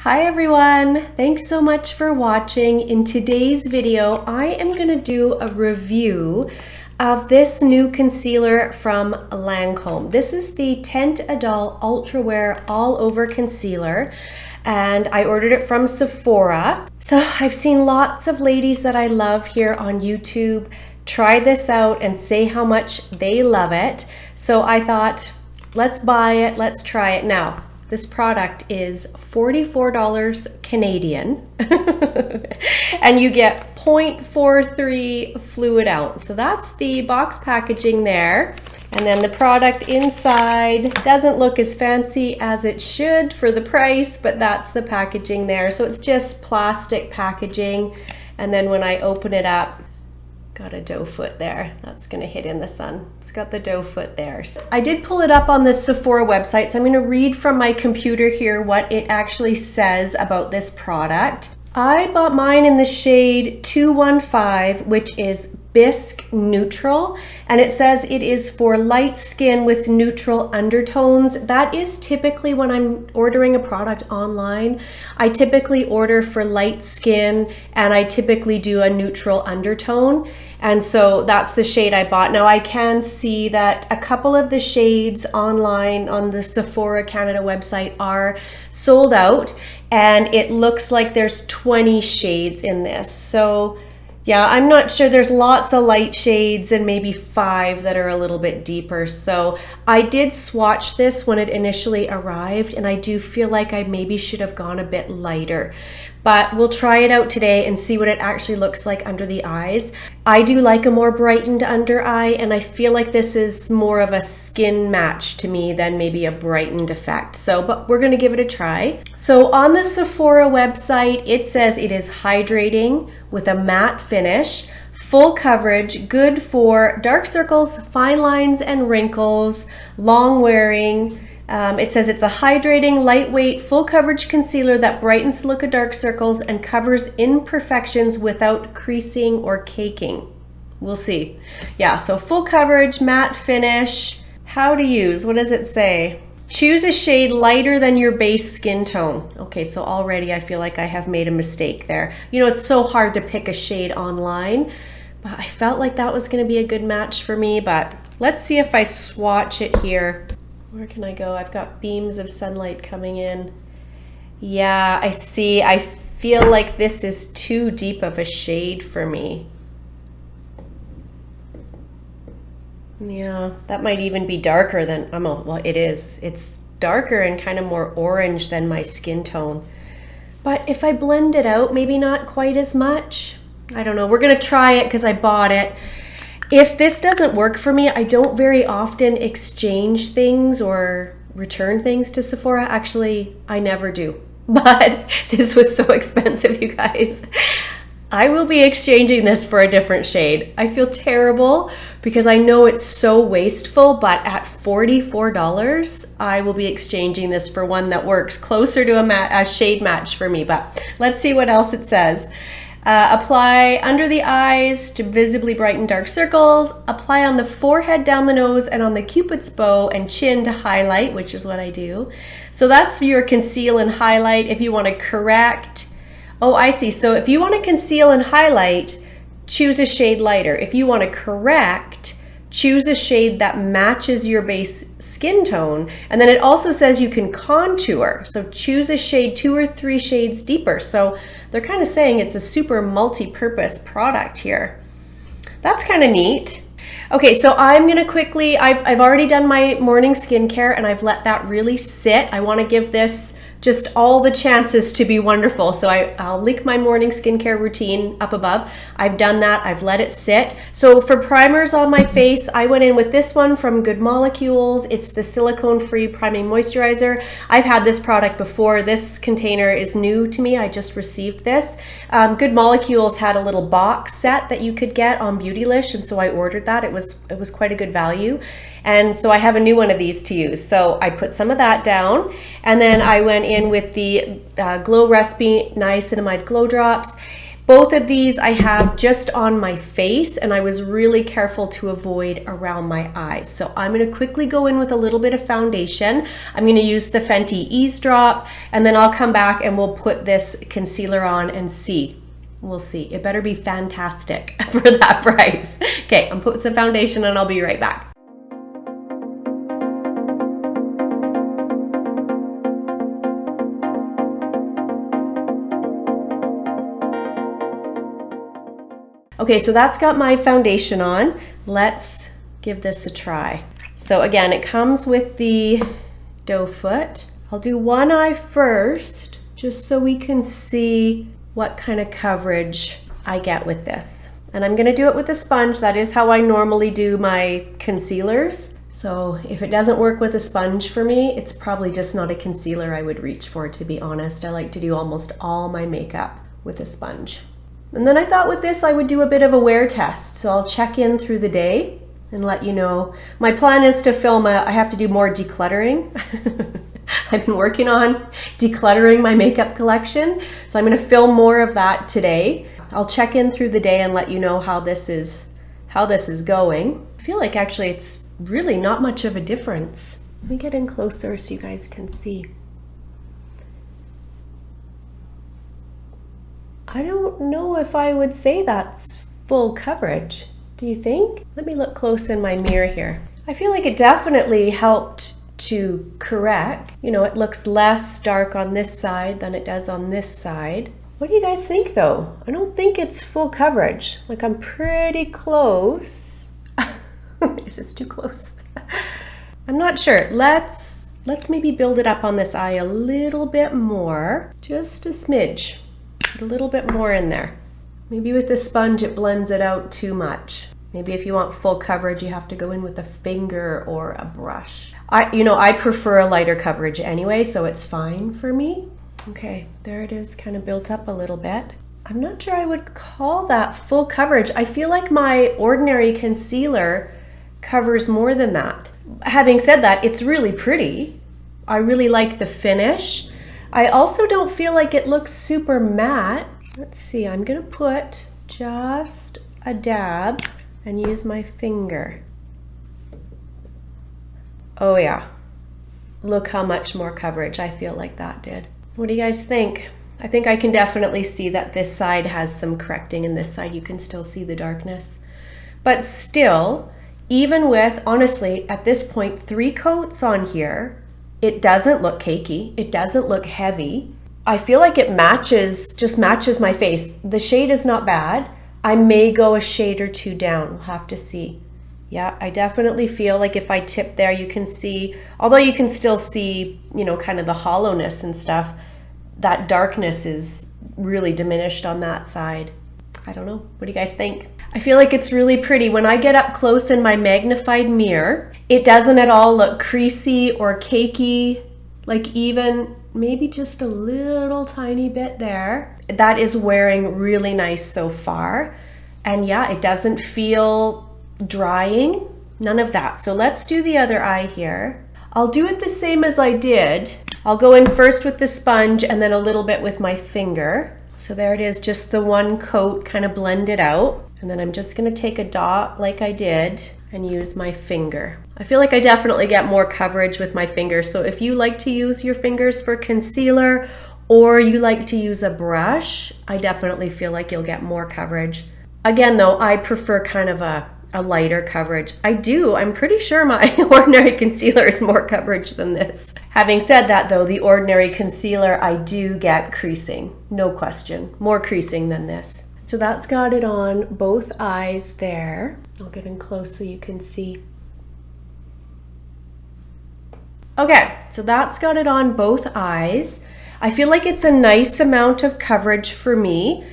Hi everyone, thanks so much for watching. In today's video, I am gonna do a review of this new concealer from Lancome. This is the Teint Idole Ultra Wear All Over Concealer, and I ordered it from Sephora. So I've seen lots of ladies that I love here on YouTube try this out and say how much they love it. So I thought, let's buy it, let's try it now. This product is $44 Canadian and you get 0.43 fluid ounce. So that's the box packaging there. And then the product inside doesn't look as fancy as it should for the price, but that's the packaging there. So it's just plastic packaging. And then when I open it up, got a doe foot there. That's gonna hit in the sun. It's got the doe foot there. So I did pull it up on the Sephora website, so I'm gonna read from my computer here what it actually says about this product. I bought mine in the shade 215, which is Bisque Neutral, and it says it is for light skin with neutral undertones. That is typically when I'm ordering a product online. I typically order for light skin and I typically do a neutral undertone. And so that's the shade I bought. Now I can see that a couple of the shades online on the Sephora Canada website are sold out, and it looks like there's 20 shades in this. So yeah, I'm not sure. There's lots of light shades and maybe 5 that are a little bit deeper. So I did swatch this when it initially arrived, and I do feel like I maybe should have gone a bit lighter. But we'll try it out today and see what it actually looks like under the eyes. I do like a more brightened under eye, and I feel like this is more of a skin match to me than maybe a brightened effect. So, but we're gonna give it a try. So on the Sephora website, it says it is hydrating with a matte finish, full coverage, good for dark circles, fine lines and wrinkles, long wearing. It says it's a hydrating, lightweight, full coverage concealer that brightens the look of dark circles and covers imperfections without creasing or caking. We'll see. Yeah, so full coverage, matte finish. How to use, what does it say? Choose a shade lighter than your base skin tone. Okay, so already I feel like I have made a mistake there. You know, it's so hard to pick a shade online, but I felt like that was gonna be a good match for me, but let's see if I swatch it here. Where can I go? I've got beams of sunlight coming in. Yeah, I see. I feel like this is too deep of a shade for me. Yeah, that might even be darker than, well, it is. It's darker and kind of more orange than my skin tone. But if I blend it out, maybe not quite as much. I don't know. We're gonna try it because I bought it. If this doesn't work for me, I don't very often exchange things or return things to Sephora. Actually, I never do. But this was so expensive, you guys. I will be exchanging this for a different shade. I feel terrible because I know it's so wasteful, but at $44, I will be exchanging this for one that works closer to a shade match for me. But let's see what else it says. Apply under the eyes to visibly brighten dark circles. Apply on the forehead, down the nose, and on the cupid's bow and chin to highlight, which is what I do. So that's your conceal and highlight. If you want to correct, oh, I see. So if you want to conceal and highlight, choose a shade lighter. If you want to correct, choose a shade that matches your base skin tone. And then it also says you can contour. So choose a shade 2 or 3 shades deeper. So they're kind of saying it's a super multi-purpose product here. That's kind of neat. Okay, so I'm gonna quickly, I've already done my morning skincare and I've let that really sit. I wanna give this just all the chances to be wonderful. So I'll link my morning skincare routine up above. I've done that, I've let it sit. So for primers on my face, I went in with this one from Good Molecules. It's the silicone-free priming moisturizer. I've had this product before. This container is new to me. I just received this. Good Molecules had a little box set that you could get on Beautylish, and so I ordered that. It was quite a good value. And so I have a new one of these to use. So I put some of that down, and then I went in with the Glow Recipe Niacinamide Glow Drops. Both of these I have just on my face, and I was really careful to avoid around my eyes. So I'm going to quickly go in with a little bit of foundation. I'm going to use the Fenty Eavesdrop, and then I'll come back and we'll put this concealer on and see. We'll see. It better be fantastic for that price. Okay, I'm putting some foundation and I'll be right back. Okay, so that's got my foundation on. Let's give this a try. So again, it comes with the doe foot. I'll do one eye first, just so we can see what kind of coverage I get with this. And I'm gonna do it with a sponge. That is how I normally do my concealers. So if it doesn't work with a sponge for me, it's probably just not a concealer I would reach for, to be honest. I like to do almost all my makeup with a sponge. And then I thought with this I would do a bit of a wear test. So I'll check in through the day and let you know. My plan is to film I have to do more decluttering. I've been working on decluttering my makeup collection. So I'm gonna film more of that today. I'll check in through the day and let you know how this is going. I feel like actually it's really not much of a difference. Let me get in closer so you guys can see. I don't know if I would say that's full coverage. Do you think? Let me look close in my mirror here. I feel like it definitely helped to correct. You know, it looks less dark on this side than it does on this side. What do you guys think though? I don't think it's full coverage. Like I'm pretty close. Is this too close? I'm not sure. Let's maybe build it up on this eye a little bit more. Just a smidge. A little bit more in there. Maybe with the sponge it blends it out too much. Maybe if you want full coverage you have to go in with a finger or a brush. I prefer a lighter coverage anyway, so it's fine for me. Okay, there it is, kind of built up a little bit. I'm not sure I would call that full coverage. I feel like my ordinary concealer covers more than that. Having said that, it's really pretty. I really like the finish. I also don't feel like it looks super matte. Let's see, I'm gonna put just a dab and use my finger. Oh yeah, look how much more coverage I feel like that did. What do you guys think? I think I can definitely see that this side has some correcting and this side you can still see the darkness. But still, even with, honestly, at this point, 3 coats on here, it doesn't look cakey. It doesn't look heavy. I feel like it just matches my face. The shade is not bad. I may go a shade or 2 down. We'll have to see. Yeah, I definitely feel like if I tip there, you can see, although you can still see, you know, kind of the hollowness and stuff, that darkness is really diminished on that side. I don't know. What do you guys think? I feel like it's really pretty. When I get up close in my magnified mirror, it doesn't at all look creasy or cakey, like even maybe just a little tiny bit there. That is wearing really nice so far. And yeah, it doesn't feel drying, none of that. So let's do the other eye here. I'll do it the same as I did. I'll go in first with the sponge and then a little bit with my finger. So there it is, just the 1 coat kind of blended out. And then I'm just gonna take a dot like I did and use my finger. I feel like I definitely get more coverage with my fingers. So if you like to use your fingers for concealer or you like to use a brush, I definitely feel like you'll get more coverage. Again though, I prefer kind of a lighter coverage. I'm pretty sure my ordinary concealer is more coverage than this. Having said that though, the ordinary concealer, I do get creasing, no question, more creasing than this. So that's got it on both eyes there. I'll get in close so you can see. Okay, so that's got it on both eyes. I feel like it's a nice amount of coverage for me.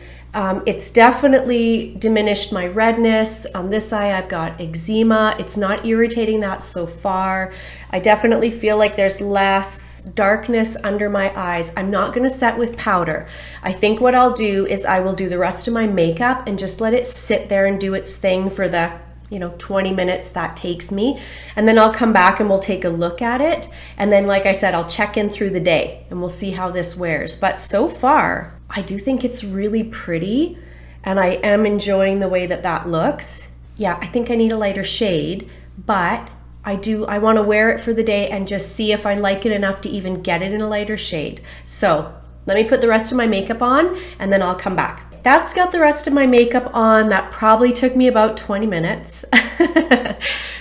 It's definitely diminished my redness. On this eye, I've got eczema. It's not irritating that so far. I definitely feel like there's less darkness under my eyes. I'm not gonna set with powder. I think what I'll do is I will do the rest of my makeup and just let it sit there and do its thing for the 20 minutes that takes me. And then I'll come back and we'll take a look at it. And then, like I said, I'll check in through the day and we'll see how this wears. But so far, I do think it's really pretty and I am enjoying the way that that looks. Yeah, I think I need a lighter shade, but I want to wear it for the day and just see if I like it enough to even get it in a lighter shade. So let me put the rest of my makeup on and then I'll come back. That's got the rest of my makeup on. That probably took me about 20 minutes.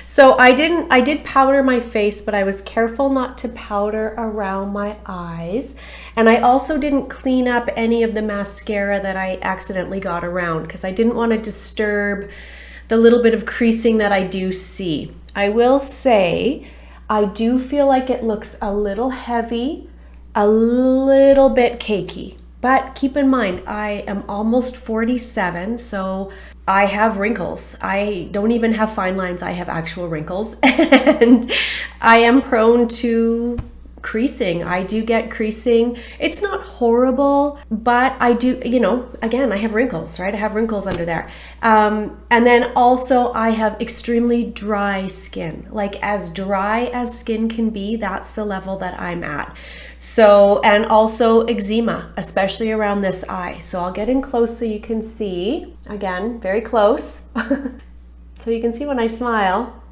So I did powder my face, but I was careful not to powder around my eyes. And I also didn't clean up any of the mascara that I accidentally got around because I didn't want to disturb the little bit of creasing that I do see. I will say, I do feel like it looks a little heavy, a little bit cakey. But keep in mind, I am almost 47, so I have wrinkles. I don't even have fine lines, I have actual wrinkles. And I am prone to creasing. I do get creasing. It's not horrible, but I do, again, I have wrinkles, right? I have wrinkles under there. And then also I have extremely dry skin, like as dry as skin can be. That's the level that I'm at. So, and also eczema, especially around this eye. So I'll get in close so you can see, again, very close. So you can see when I smile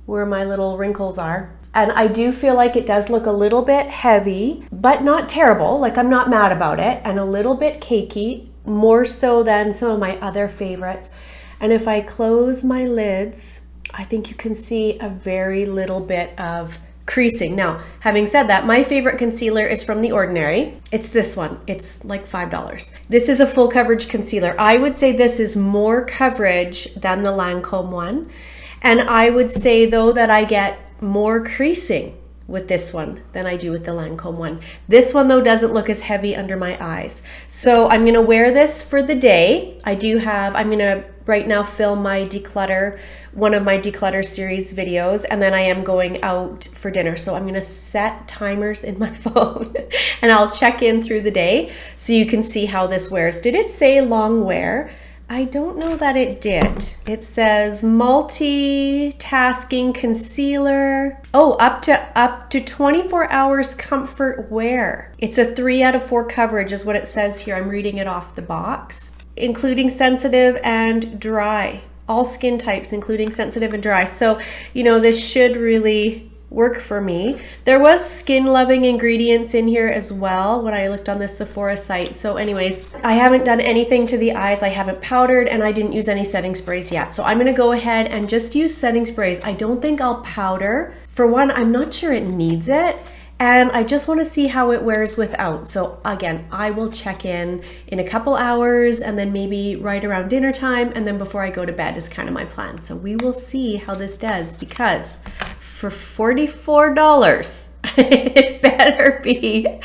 where my little wrinkles are. And I do feel like it does look a little bit heavy, but not terrible. Like I'm not mad about it, and a little bit cakey, more so than some of my other favorites. And if I close my lids, I think you can see a very little bit of creasing. Now, having said that, my favorite concealer is from The Ordinary. It's this one. It's like $5. This is a full coverage concealer. I would say this is more coverage than the Lancome one. And I would say though that I get more creasing with this one than I do with the Lancome one. This one though doesn't look as heavy under my eyes. So I'm gonna wear this for the day. I'm gonna right now film my declutter, one of my declutter series videos, and then I am going out for dinner. So I'm gonna set timers in my phone and I'll check in through the day so you can see how this wears. Did it say long wear? I don't know that it did. It says multitasking concealer. Oh, up to 24 hours comfort wear. It's a 3 out of 4 coverage is what it says here. I'm reading it off the box. Including sensitive and dry. All skin types, including sensitive and dry. So, this should really work for me. There was skin loving ingredients in here as well when I looked on the Sephora site. So anyways, I haven't done anything to the eyes. I haven't powdered and I didn't use any setting sprays yet. So I'm gonna go ahead and just use setting sprays. I don't think I'll powder. For one, I'm not sure it needs it. And I just want to see how it wears without. So again, I will check in a couple hours and then maybe right around dinner time and then before I go to bed is kind of my plan. So we will see how this does because for $44, it better be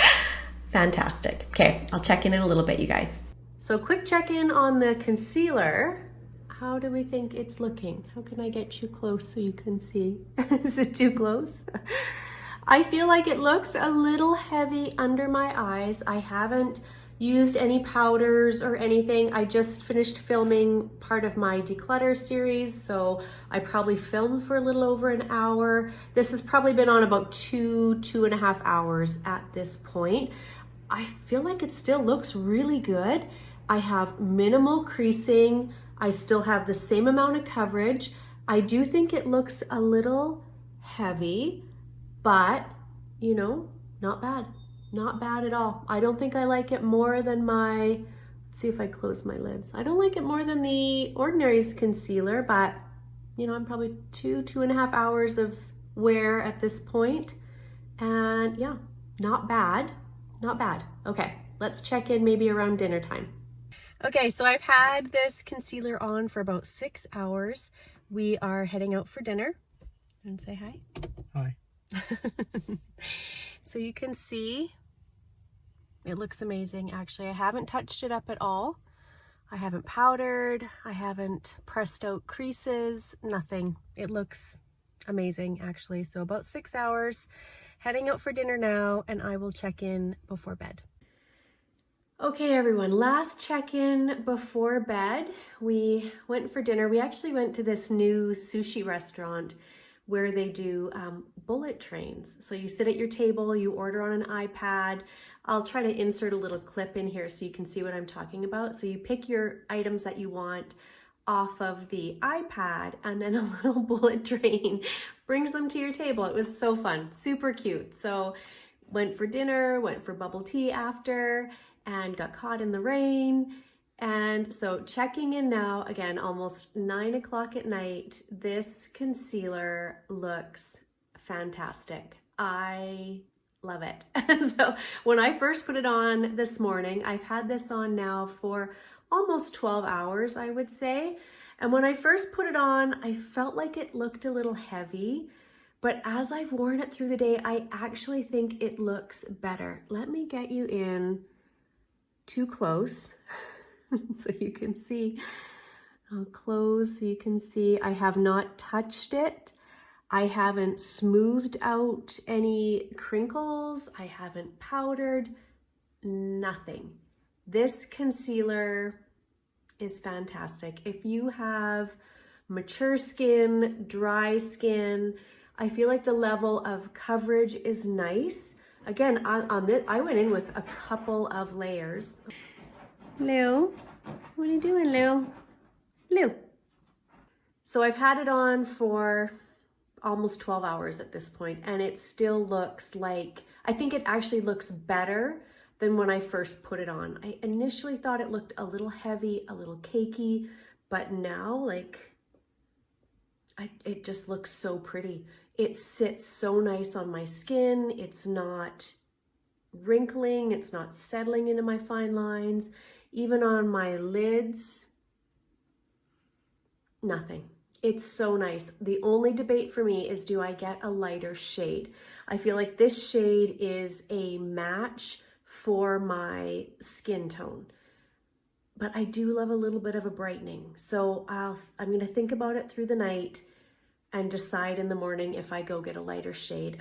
fantastic. Okay, I'll check in a little bit, you guys. So quick check-in on the concealer. How do we think it's looking? How can I get you close so you can see? Is it too close? I feel like it looks a little heavy under my eyes. I haven't used any powders or anything. I just finished filming part of my declutter series, so I probably filmed for a little over an hour. This has probably been on about 2.5 hours at this point. I feel like it still looks really good. I have minimal creasing. I still have the same amount of coverage. I do think it looks a little heavy, but not bad. Not bad at all. I don't think I like it more than let's see if I close my lids. I don't like it more than The Ordinary's concealer, but I'm probably 2.5 hours of wear at this point. And yeah, not bad, not bad. Okay, let's check in maybe around dinner time. Okay, so I've had this concealer on for about 6 hours. We are heading out for dinner. And say hi. Hi. So you can see it looks amazing. Actually, I haven't touched it up at all. I haven't powdered. I haven't pressed out creases, nothing. It looks amazing actually. So about 6 hours, heading out for dinner now, and I will check in before bed. Okay, everyone, last check-in before bed. We went for dinner. We actually went to this new sushi restaurant where they do bullet trains. So you sit at your table, you order on an iPad. I'll try to insert a little clip in here so you can see what I'm talking about. So you pick your items that you want off of the iPad, and then a little bullet train brings them to your table. It was so fun, super cute. So went for dinner, went for bubble tea after, and got caught in the rain. And so checking in now, again, almost 9 o'clock at night. This concealer looks fantastic. I love it. So when I first put it on this morning, I've had this on now for almost 12 hours, I would say. And when I first put it on, I felt like it looked a little heavy. But as I've worn it through the day, I actually think it looks better. Let me get you in too close so you can see. I'll close so you can see. I have not touched it. I haven't smoothed out any crinkles. I haven't powdered, nothing. This concealer is fantastic. If you have mature skin, dry skin, I feel like the level of coverage is nice. Again, on this, I went in with a couple of layers. Lou, what are you doing, Lou? Lou. So I've had it on for almost 12 hours at this point, and it still looks like, I think it actually looks better than when I first put it on. I initially thought it looked a little heavy, a little cakey, but now, like, it just looks so pretty. It sits so nice on my skin. It's not wrinkling. It's not settling into my fine lines. Even on my lids, nothing. It's so nice. The only debate for me is, do I get a lighter shade? I feel like this shade is a match for my skin tone, but I do love a little bit of a brightening. So I'm gonna think about it through the night and decide in the morning if I go get a lighter shade.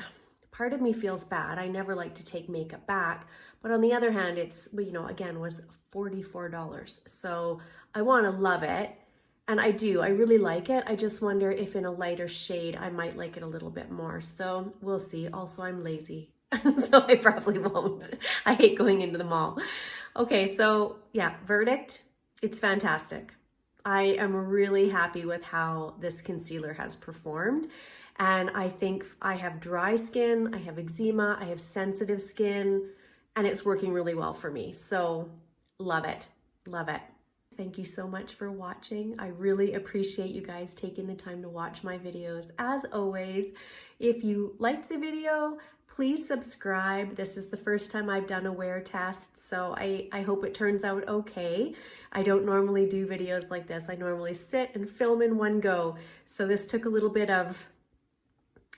Part of me feels bad. I never like to take makeup back, but on the other hand, it's, you know, again, was $44. So I wanna love it. And I do, I really like it. I just wonder if in a lighter shade, I might like it a little bit more. So we'll see. Also, I'm lazy, so I probably won't. I hate going into the mall. Okay, so yeah, verdict, it's fantastic. I am really happy with how this concealer has performed. And I think I have dry skin, I have eczema, I have sensitive skin, and it's working really well for me. So love it, love it. Thank you so much for watching. I really appreciate you guys taking the time to watch my videos. As always, if you liked the video, please subscribe. This is the first time I've done a wear test, so I hope it turns out okay. I don't normally do videos like this. I normally sit and film in one go. So this took a little bit of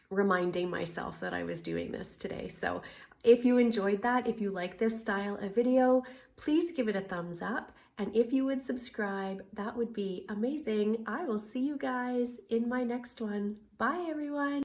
reminding myself that I was doing this today. So if you enjoyed that, if you like this style of video, please give it a thumbs up. And if you would subscribe, that would be amazing. I will see you guys in my next one. Bye, everyone.